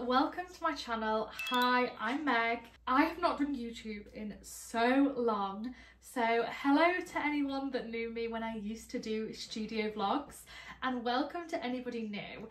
welcome to my channel. Hi, I'm Meg. I have not done YouTube in so long, so hello to anyone that knew me when I used to do studio vlogs, and welcome to anybody new.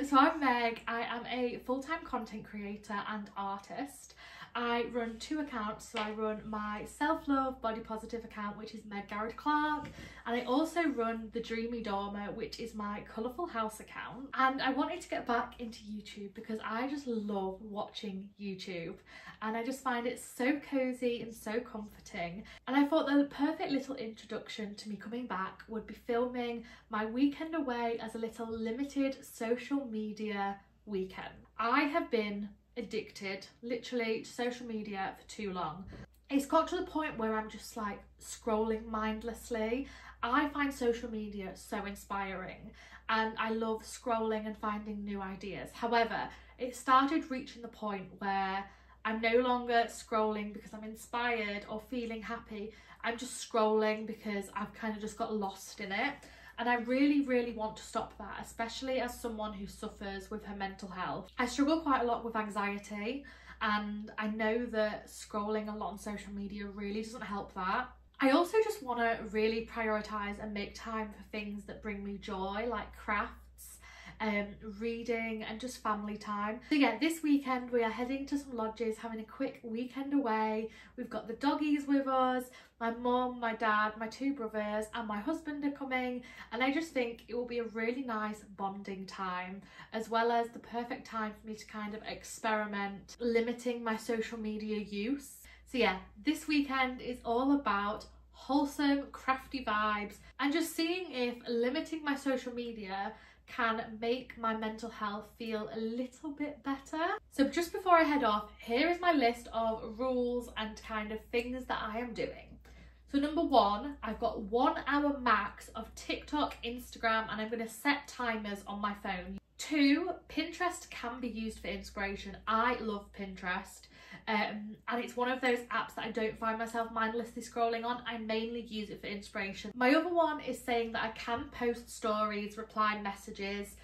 So I'm Meg. I am a full-time content creator and artist. I run two accounts, so I run my self-love body positive account, which is Meg Garrett Clark, and I also run the Dreamy Dormer, which is my colourful house account. And I wanted to get back into YouTube because I just love watching YouTube and I just find it so cozy and so comforting. And I thought that the perfect little introduction to me coming back would be filming my weekend away as a little limited social media weekend. I have been addicted literally to social media for too long. It's got to the point where I'm just like scrolling mindlessly. I find social media so inspiring and I love scrolling and finding new ideas. However, it started reaching the point where I'm no longer scrolling because I'm inspired or feeling happy. I'm just scrolling because I've kind of just got lost in it. And I really want to stop that, especially as someone who suffers with her mental health. I struggle quite a lot with anxiety, and I know that scrolling a lot on social media really doesn't help that. I also just want to really prioritise and make time for things that bring me joy, like crafts, reading and just family time. So yeah, this weekend we are heading to some lodges, having a quick weekend away. We've got the doggies with us, my mum, my dad, my two brothers and my husband are coming, and I just think it will be a really nice bonding time, as well as the perfect time for me to kind of experiment limiting my social media use. So yeah, this weekend is all about wholesome crafty vibes and just seeing if limiting my social media can make my mental health feel a little bit better. So just before I head off, here is my list of rules and kind of things that I am doing. So number one, I've got 1 hour max of TikTok, Instagram, and I'm going to set timers on my phone. 2, Pinterest can be used for inspiration. I love Pinterest. And it's one of those apps that I don't find myself mindlessly scrolling on. I mainly use it for inspiration. My other one is saying that I can post stories, reply messages,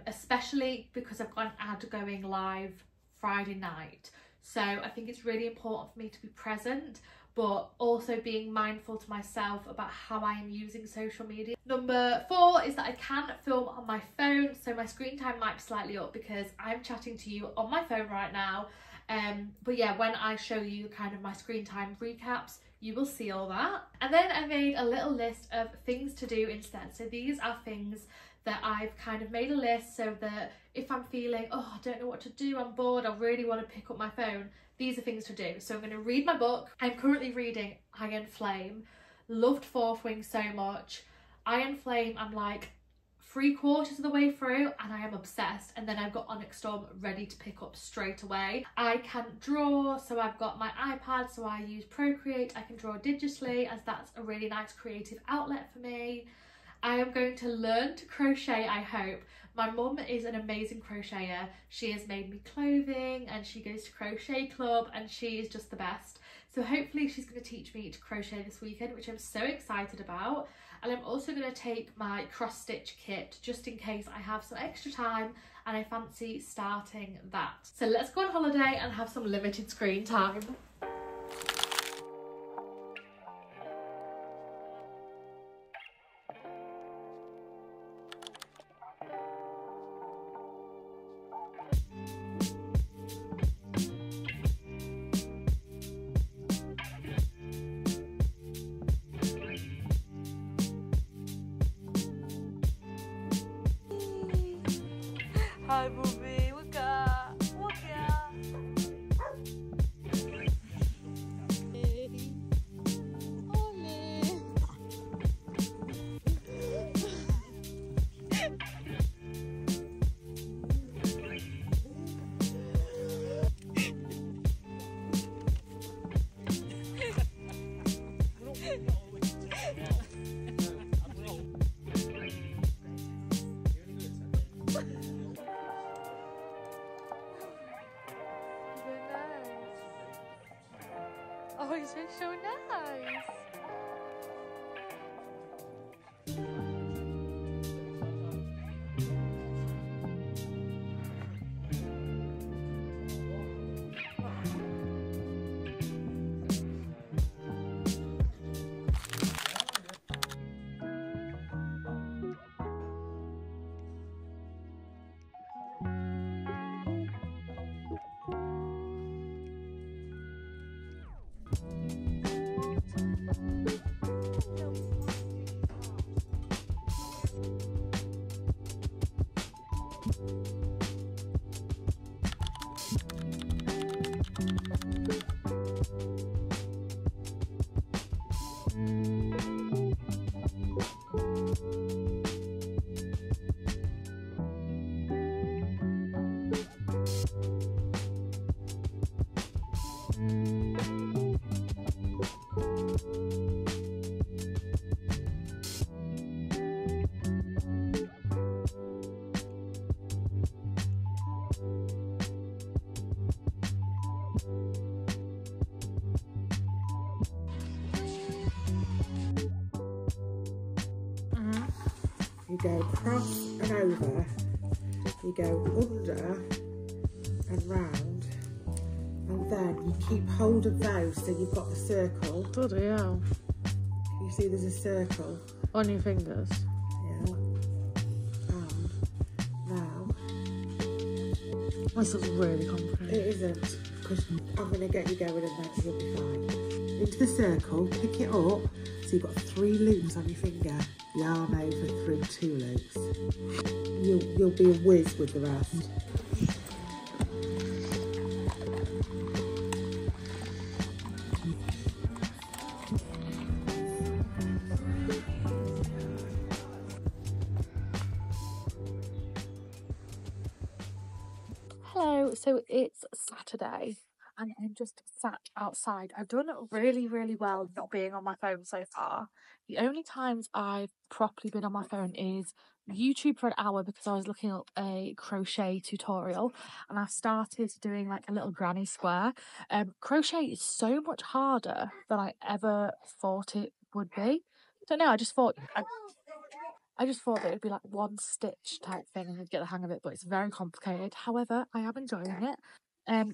especially because I've got an ad going live Friday night. So I think it's really important for me to be present, but also being mindful to myself about how I am using social media. Number 4 is that I can film on my phone, so my screen time might be slightly up because I'm chatting to you on my phone right now. But yeah, when I show you kind of my screen time recaps, you will see all that. And then I made a little list of things to do instead. So these are things that I've kind of made a list so that if I'm feeling, oh, I don't know what to do, I'm bored, I really want to pick up my phone, these are things to do. So I'm going to read my book. I'm currently reading Iron Flame. Loved Fourth Wing so much. Iron Flame, I'm like 3/4 of the way through and I am obsessed. And then I've got Onyx ready to pick up straight away. I can draw, so I've got my iPad, so I use Procreate. I can draw digitally as that's a really nice creative outlet for me. I am going to learn to crochet, I hope. My mum is an amazing crocheter. She has made me clothing and she goes to crochet club and she is just the best. So hopefully she's going to teach me to crochet this weekend, which I'm so excited about. And I'm also going to take my cross stitch kit just in case I have some extra time and I fancy starting that. So let's go on holiday and have some limited screen time. Hi, booby. Waka. Waka. Oh, it's so nice. you go across and over, you go under and round, and then you keep hold of those so you've got the circle. Bloody hell. You see there's a circle. On your fingers? Yeah. And now... This is really complicated. It isn't, because I'm going to get you going and then you'll be fine. Into the circle, pick it up, so you've got 3 loops on your finger. Yarn over through 2 loops. You'll be a whiz with the rest. Hello, so it's Saturday and I'm just sat outside. I've done really, really well not being on my phone so far. The only times I've properly been on my phone is YouTube for an hour because I was looking up a crochet tutorial and I've started doing like a little granny square. Crochet is so much harder than I ever thought it would be. Don't know, I just thought that it'd be like one stitch type thing and you'd get the hang of it, but it's very complicated. However, I am enjoying it.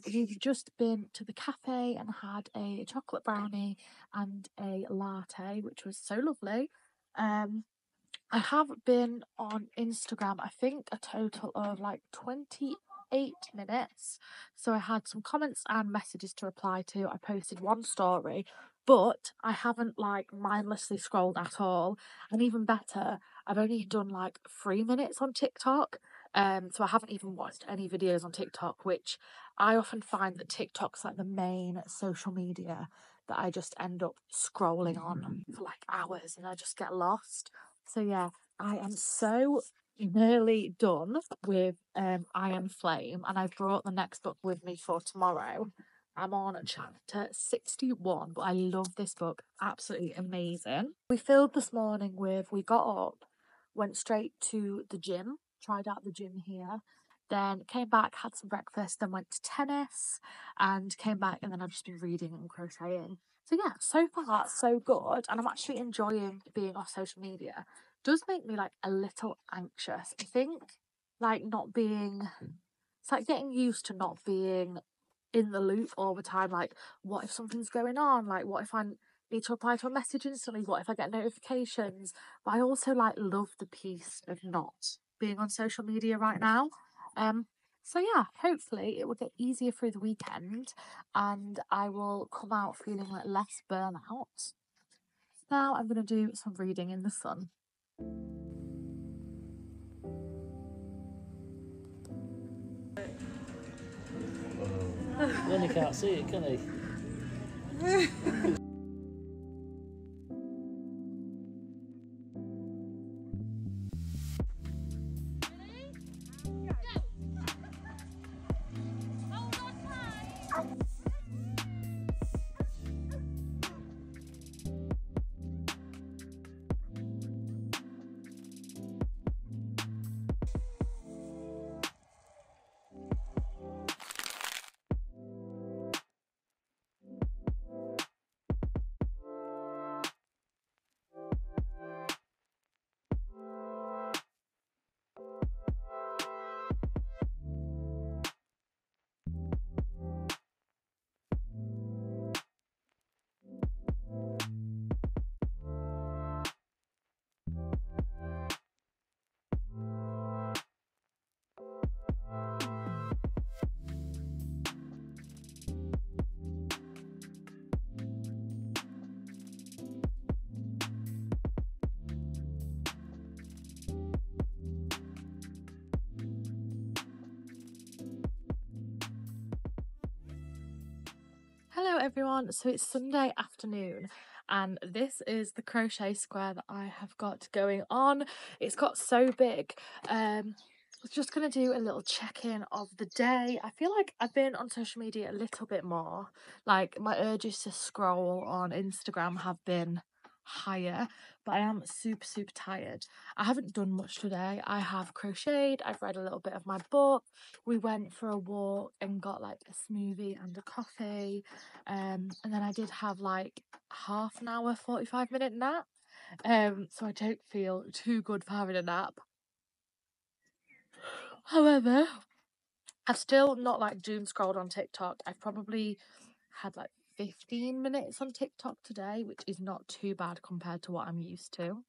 We've just been to the cafe and had a chocolate brownie and a latte, which was so lovely. I have been on Instagram, I think a total of like 28 minutes. So I had some comments and messages to reply to. I posted one story, but I haven't like mindlessly scrolled at all. And even better, I've only done like 3 minutes on TikTok. So I haven't even watched any videos on TikTok, which I often find that TikTok's like the main social media that I just end up scrolling on for like hours and I just get lost. So yeah, I am so nearly done with Iron Flame and I've brought the next book with me for tomorrow. I'm on chapter 61, but I love this book. Absolutely amazing. We filled this morning with, we got up, went straight to the gym, tried out the gym here, then came back, had some breakfast, then went to tennis and came back and then I've just been reading and crocheting. So yeah, so far so good and I'm actually enjoying being off social media. It does make me like a little anxious. I think like not being, it's like getting used to not being in the loop all the time. Like, what if something's going on? Like, what if I need to reply to a message instantly? What if I get notifications? But I also like love the peace of not being on social media right now. So yeah, hopefully it will get easier through the weekend and I will come out feeling like less burnout. Now I'm going to do some reading in the sun. Then he can't see it, can he? Hello everyone, so it's Sunday afternoon and this is the crochet square that I have got going on. It's got so big. I was just going to do a little check-in of the day. I feel like I've been on social media a little bit more. Like my urges to scroll on Instagram have been higher, but I am super tired. I haven't done much today. I have crocheted, I've read a little bit of my book, we went for a walk and got like a smoothie and a coffee, and then I did have like half an hour 45-minute nap. so I don't feel too good for having a nap. However, I've still not like doom scrolled on TikTok. I've probably had like 15 minutes on TikTok today, which is not too bad compared to what I'm used to.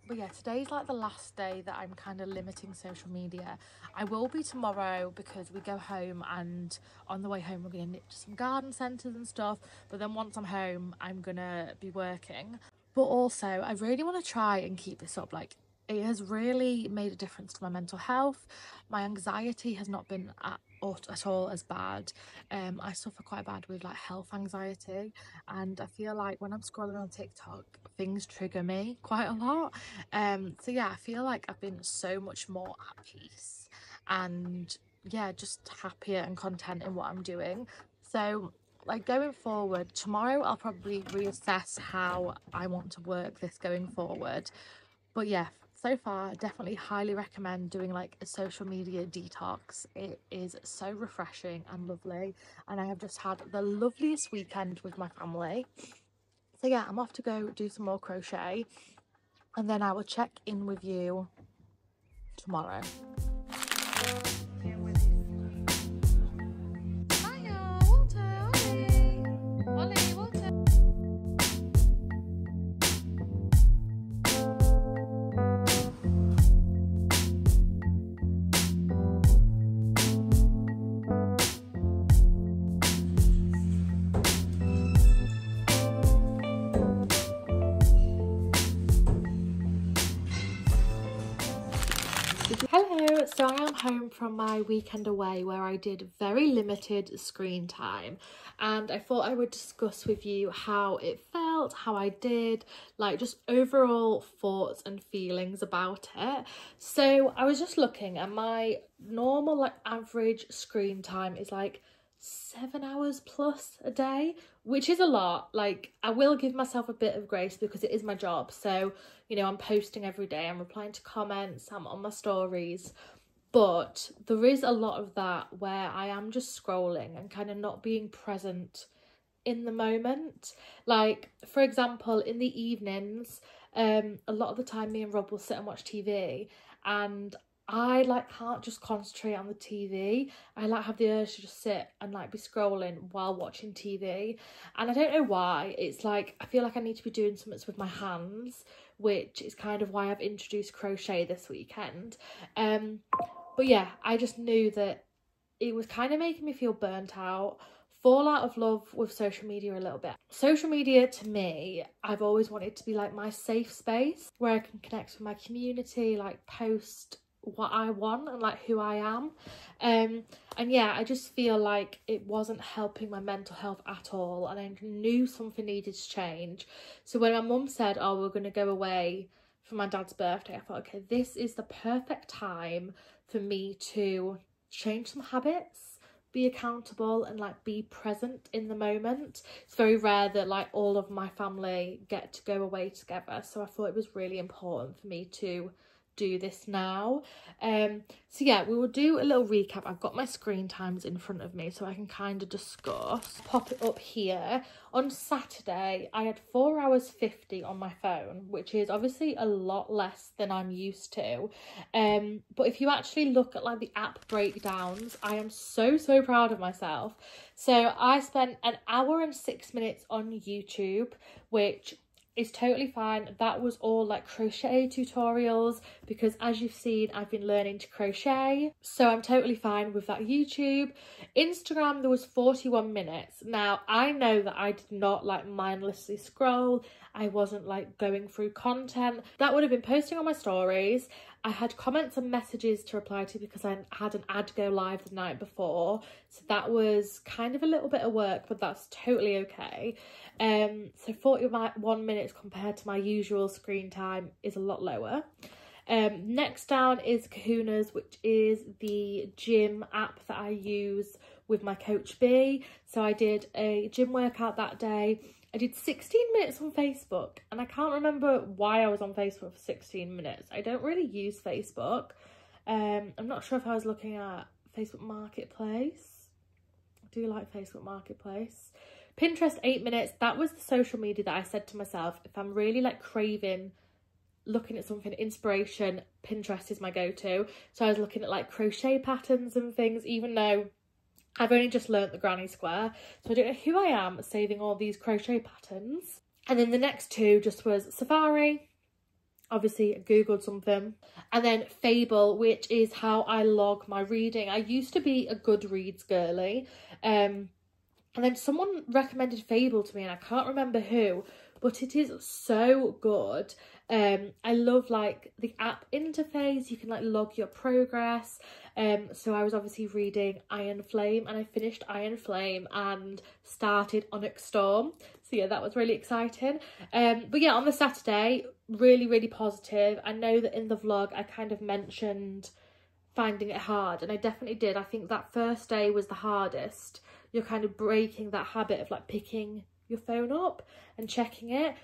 But yeah, today's like the last day that I'm kind of limiting social media. I will be tomorrow because we go home, and on the way home we're going to nip to some garden centres and stuff. But then once I'm home, I'm going to be working. But also, I really want to try and keep this up. Like, it has really made a difference to my mental health. My anxiety has not been at all as bad. I suffer quite bad with like health anxiety, and I feel like when I'm scrolling on TikTok, things trigger me quite a lot. So yeah, I feel like I've been so much more at peace and yeah, just happier and content in what I'm doing. So like going forward, tomorrow I'll probably reassess how I want to work this going forward. But yeah, so far definitely highly recommend doing like a social media detox. It is so refreshing and lovely, and I have just had the loveliest weekend with my family. So yeah, I'm off to go do some more crochet, and then I will check in with you tomorrow. Hiya, Walter, Ollie, Walter. Hello, so I am home from my weekend away where I did very limited screen time, and I thought I would discuss with you how it felt, how I did, like just overall thoughts and feelings about it. So I was just looking, and my normal like average screen time is like 7 hours plus a day, which is a lot. Like, I will give myself a bit of grace because it is my job, so you know, I'm posting every day, I'm replying to comments, I'm on my stories, but there is a lot of that where I am just scrolling and kind of not being present in the moment. Like, for example, in the evenings, a lot of the time me and Rob will sit and watch TV, and I like can't just concentrate on the TV. I like have the urge to just sit and like be scrolling while watching TV, and I don't know why. It's like I feel like I need to be doing something with my hands, which is kind of why I've introduced crochet this weekend. But yeah, I just knew that it was kind of making me feel burnt out, fall out of love with social media a little bit. Social media to me, I've always wanted to be like my safe space where I can connect with my community, like post what I want and like who I am. And yeah, I just feel like it wasn't helping my mental health at all, and I knew something needed to change. So when my mum said, oh, we're going to go away for my dad's birthday, I thought, okay, this is the perfect time for me to change some habits, be accountable, and like be present in the moment. It's very rare that like all of my family get to go away together, so I thought it was really important for me to do this now. So yeah, we will do a little recap. I've got my screen times in front of me so I can kind of discuss. Pop it up here. On Saturday I had 4 hours 50 on my phone, which is obviously a lot less than I'm used to, but if you actually look at like the app breakdowns, I am so proud of myself. So I spent 1 hour and 6 minutes on YouTube, which is totally fine. That was all like crochet tutorials because, as you've seen, I've been learning to crochet, so I'm totally fine with that. YouTube. Instagram, there was 41 minutes. Now I know that I did not like mindlessly scroll. I wasn't like going through content. That would have been posting on my stories. I had comments and messages to reply to because I had an ad go live the night before, so that was kind of a little bit of work, but that's totally okay. So 41 minutes compared to my usual screen time is a lot lower. Next down is Kahuna's, which is the gym app that I use with my coach B. So I did a gym workout that day. I did 16 minutes on Facebook, and I can't remember why I was on Facebook for 16 minutes. I don't really use Facebook. I'm not sure if I was looking at Facebook Marketplace. I do like Facebook Marketplace. Pinterest, 8 minutes. That was the social media that I said to myself, if I'm really like craving looking at something, inspiration, Pinterest is my go-to. So I was looking at like crochet patterns and things, even though I've only just learnt the granny square, so I don't know who I am saving all these crochet patterns. And then the next two just was Safari, obviously I googled something, and then Fable, which is how I log my reading. I used to be a Goodreads girly, and then someone recommended Fable to me and I can't remember who, but it is so good. I love like the app interface. You can like log your progress. So I was obviously reading Iron Flame, and I finished Iron Flame and started Onyx Storm. So yeah, that was really exciting. But yeah, on the Saturday, really positive. I know that in the vlog I kind of mentioned finding it hard, and I definitely did. I think that first day was the hardest. You're kind of breaking that habit of like picking your phone up and checking it.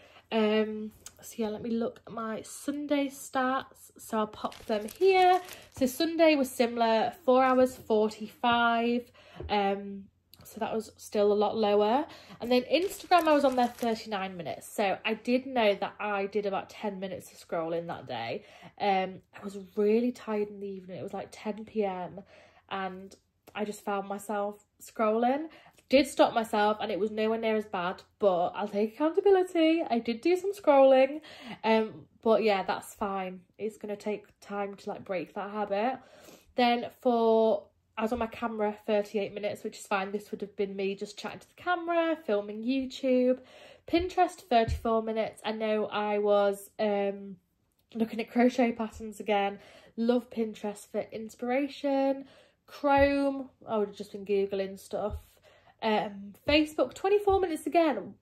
So yeah, let me look at my Sunday stats. So I'll pop them here. So Sunday was similar, 4 hours 45. So that was still a lot lower. And then Instagram, I was on there 39 minutes. So I did know that I did about 10 minutes of scrolling that day. I was really tired in the evening. It was like 10 p.m. and I just found myself scrolling. Did stop myself and it was nowhere near as bad, but I'll take accountability. I did do some scrolling, but yeah, that's fine. It's gonna take time to like break that habit. Then I was on my camera 38 minutes, which is fine. This would have been me just chatting to the camera, filming YouTube. Pinterest, 34 minutes. I know I was looking at crochet patterns again. Love Pinterest for inspiration. Chrome, I would have just been Googling stuff. Facebook, 24 minutes again.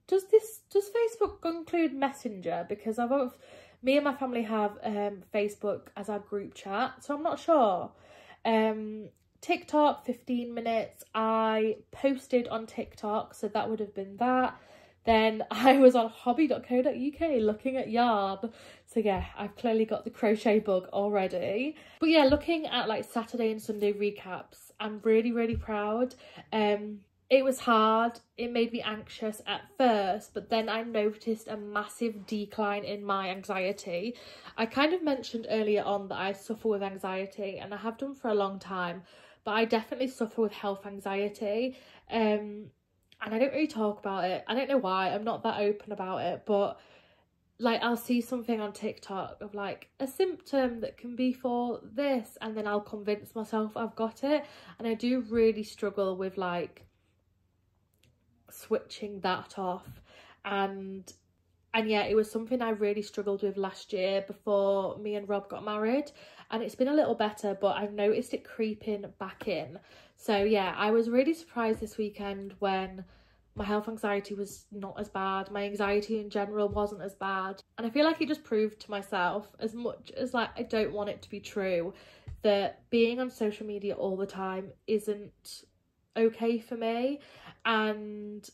Does Facebook include Messenger? Because me and my family have Facebook as our group chat, so I'm not sure. TikTok, 15 minutes. I posted on TikTok, so that would have been that. Then I was on hobby.co.uk looking at yarn. So yeah, I've clearly got the crochet bug already. But yeah, looking at like Saturday and Sunday recaps, I'm really proud. It was hard. It made me anxious at first, but then I noticed a massive decline in my anxiety. I kind of mentioned earlier on that I suffer with anxiety, and I have done for a long time, but I definitely suffer with health anxiety. And I don't really talk about it. I don't know why. I'm not that open about it, but like I'll see something on TikTok of like a symptom that can be for this, and then I'll convince myself I've got it. And I do really struggle with like switching that off. And yeah, it was something I really struggled with last year before me and Rob got married, and it's been a little better, but I've noticed it creeping back in. So yeah, I was really surprised this weekend when my health anxiety was not as bad. My anxiety in general wasn't as bad. And I feel like it just proved to myself, as much as like I don't want it to be true, that being on social media all the time isn't okay for me. And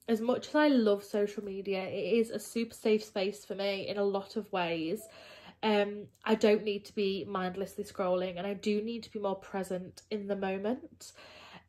as much as I love social media, it is a super safe space for me in a lot of ways. I don't need to be mindlessly scrolling, and I do need to be more present in the moment.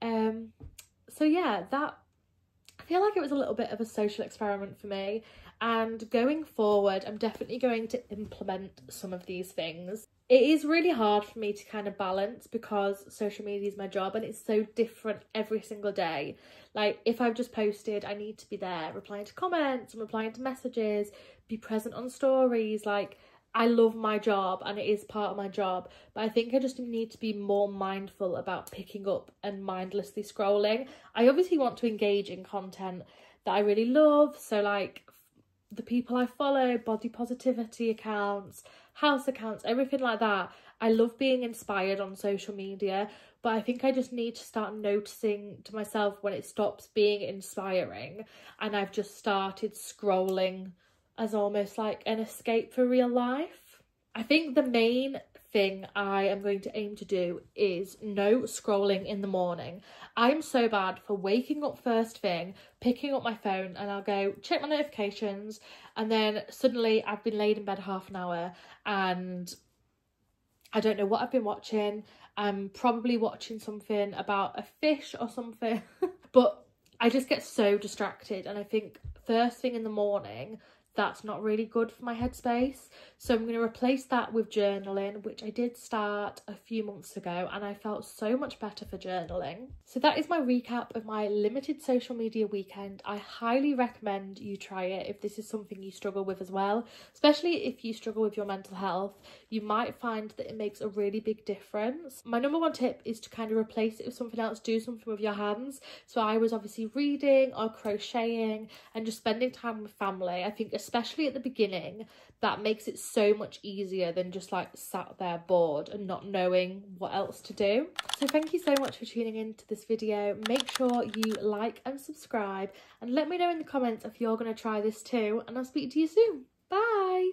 So yeah, I feel like it was a little bit of a social experiment for me, and going forward I'm definitely going to implement some of these things. It is really hard for me to kind of balance because social media is my job and it's so different every single day. Like if I've just posted, I need to be there replying to comments and replying to messages, be present on stories. Like I love my job and it is part of my job, but I think I just need to be more mindful about picking up and mindlessly scrolling. I obviously want to engage in content that I really love, so like the people I follow, body positivity accounts, house accounts, everything like that. I love being inspired on social media, but I think I just need to start noticing to myself when it stops being inspiring and I've just started scrolling as almost like an escape for real life. I think the main thing I am going to aim to do is no scrolling in the morning. I'm so bad for waking up first thing, picking up my phone, and I'll go check my notifications, and then suddenly I've been laid in bed half an hour and I don't know what I've been watching. I'm probably watching something about a fish or something. But I just get so distracted, and I think first thing in the morning, that's not really good for my headspace. So I'm going to replace that with journaling, which I did start a few months ago, and I felt so much better for journaling. So that is my recap of my limited social media weekend. I highly recommend you try it if this is something you struggle with as well, especially if you struggle with your mental health. You might find that it makes a really big difference. My number one tip is to kind of replace it with something else, do something with your hands. So I was obviously reading or crocheting and just spending time with family. I think especially at the beginning, that makes it so much easier than just like sat there bored and not knowing what else to do. So thank you so much for tuning into this video. Make sure you like and subscribe, and let me know in the comments if you're going to try this too, and I'll speak to you soon. Bye.